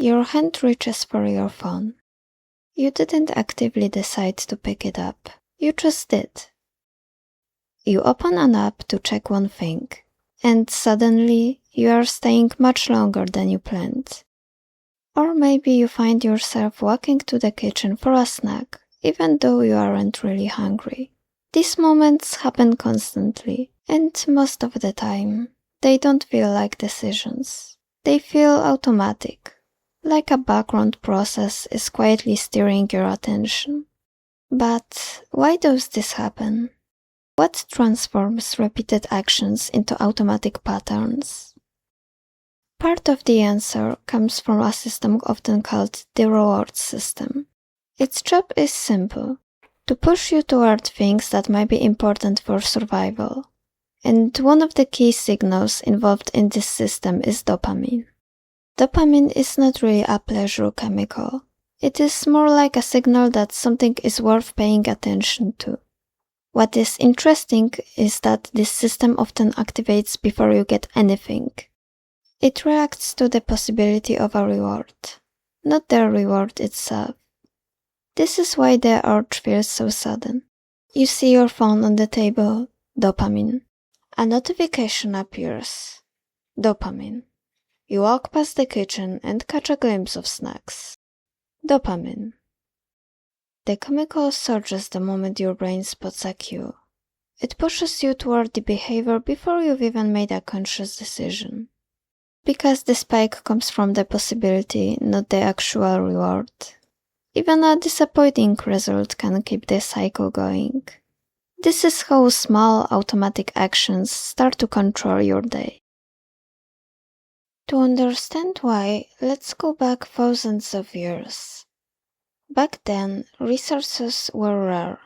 Your hand reaches for your phone. You didn't actively decide to pick it up. You just did. You open an app to check one thing, and suddenly you are staying much longer than you planned. Or maybe you find yourself walking to the kitchen for a snack, even though you aren't really hungry. These moments happen constantly, and most of the time, they don't feel like decisions. They feel automatic, like a background process is quietly steering your attention. But why does this happen? What transforms repeated actions into automatic patterns? Part of the answer comes from a system often called the reward system. Its job is simple: to push you toward things that might be important for survival. And one of the key signals involved in this system is dopamine. Dopamine is not really a pleasure chemical. It is more like a signal that something is worth paying attention to. What is interesting is that this system often activates before you get anything. It reacts to the possibility of a reward, not the reward itself. This is why the urge feels so sudden. You see your phone on the table, dopamine. A notification appears, dopamine. You walk past the kitchen and catch a glimpse of snacks, dopamine. The chemical surges the moment your brain spots a cue. It pushes you toward the behavior before you've even made a conscious decision. Because the spike comes from the possibility, not the actual reward. Even a disappointing result can keep the cycle going. This is how small automatic actions start to control your day. To understand why, let's go back thousands of years. Back then, resources were rare.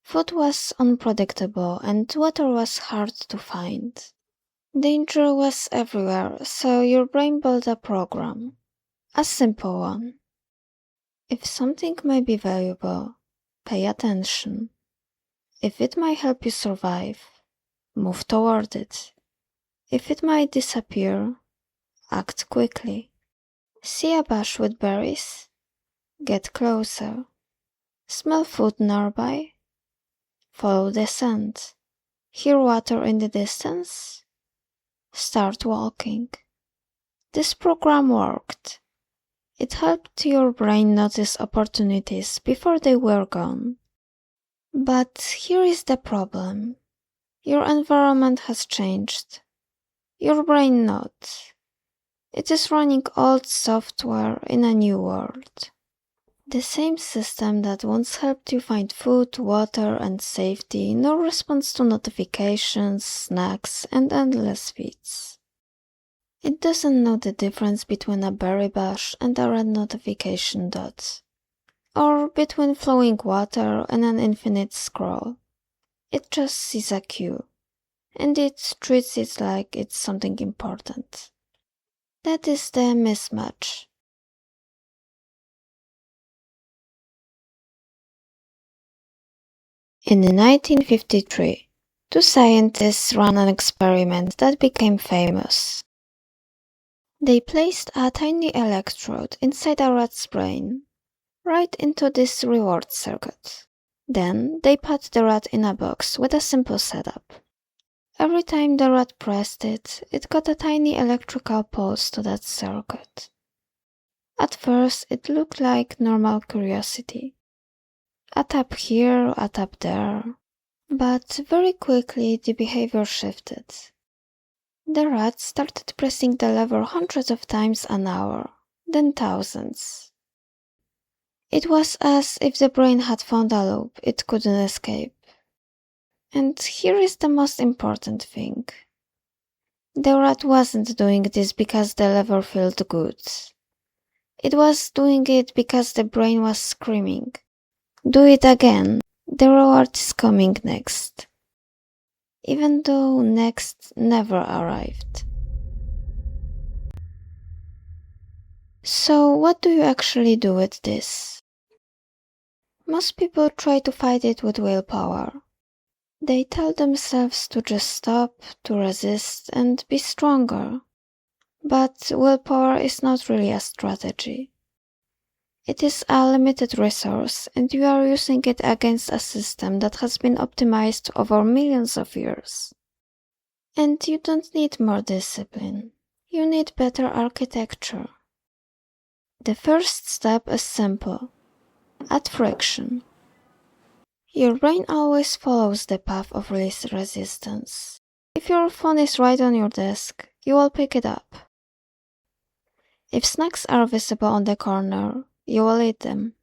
Food was unpredictable and water was hard to find. Danger was everywhere, so your brain built a program. A simple one. If something may be valuable, pay attention. If it might help you survive, move toward it. If it might disappear, act quickly. See a bush with berries? Get closer. Smell food nearby? Follow the scent. Hear water in the distance? Start walking. This program worked. It helped your brain notice opportunities before they were gone. But here is the problem. Your environment has changed. Your brain not. It is running old software in a new world. The same system that once helped you find food, water, and safety now responds to notifications, snacks, and endless feeds. It doesn't know the difference between a berry bush and a red notification dot, or between flowing water and an infinite scroll. It just sees a cue, and it treats it like it's something important. That is the mismatch. In 1953, two scientists ran an experiment that became famous. They placed a tiny electrode inside a rat's brain, right into this reward circuit. Then they put the rat in a box with a simple setup. Every time the rat pressed it, it got a tiny electrical pulse to that circuit. At first, it looked like normal curiosity. A tap here, a tap there. But very quickly the behavior shifted. The rat started pressing the lever hundreds of times an hour, then thousands. It was as if the brain had found a loop it couldn't escape. And here is the most important thing. The rat wasn't doing this because the lever felt good. It was doing it because the brain was screaming, "Do it again, the reward is coming next." Even though next never arrived. So what do you actually do with this? Most people try to fight it with willpower. They tell themselves to just stop, to resist, and be stronger. But willpower is not really a strategy. It is a limited resource, and you are using it against a system that has been optimized over millions of years. And you don't need more discipline. You need better architecture. The first step is simple. Add friction. Your brain always follows the path of least resistance. If your phone is right on your desk, you will pick it up. If snacks are visible on the corner, you will eat them.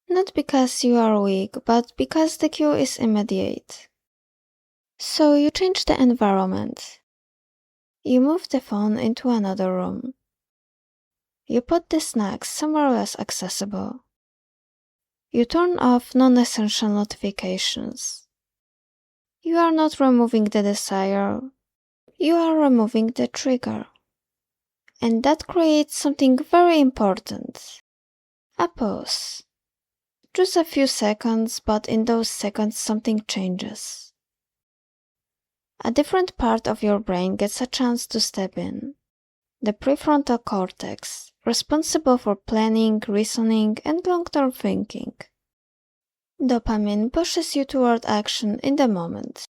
Not because you are weak, but because the cue is immediate. So you change the environment. You move the phone into another room. You put the snacks somewhere less accessible. You turn off non-essential notifications. You are not removing the desire, you are removing the trigger. And that creates something very important. A pause. Just a few seconds, but in those seconds something changes. A different part of your brain gets a chance to step in. The prefrontal cortex, responsible for planning, reasoning, and long-term thinking. Dopamine pushes you toward action in the moment.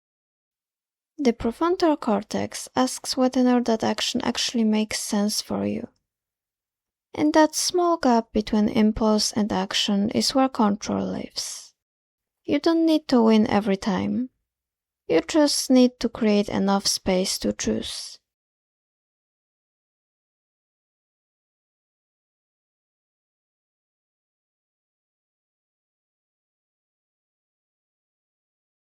The prefrontal cortex asks whether that action actually makes sense for you. And that small gap between impulse and action is where control lives. You don't need to win every time. You just need to create enough space to choose.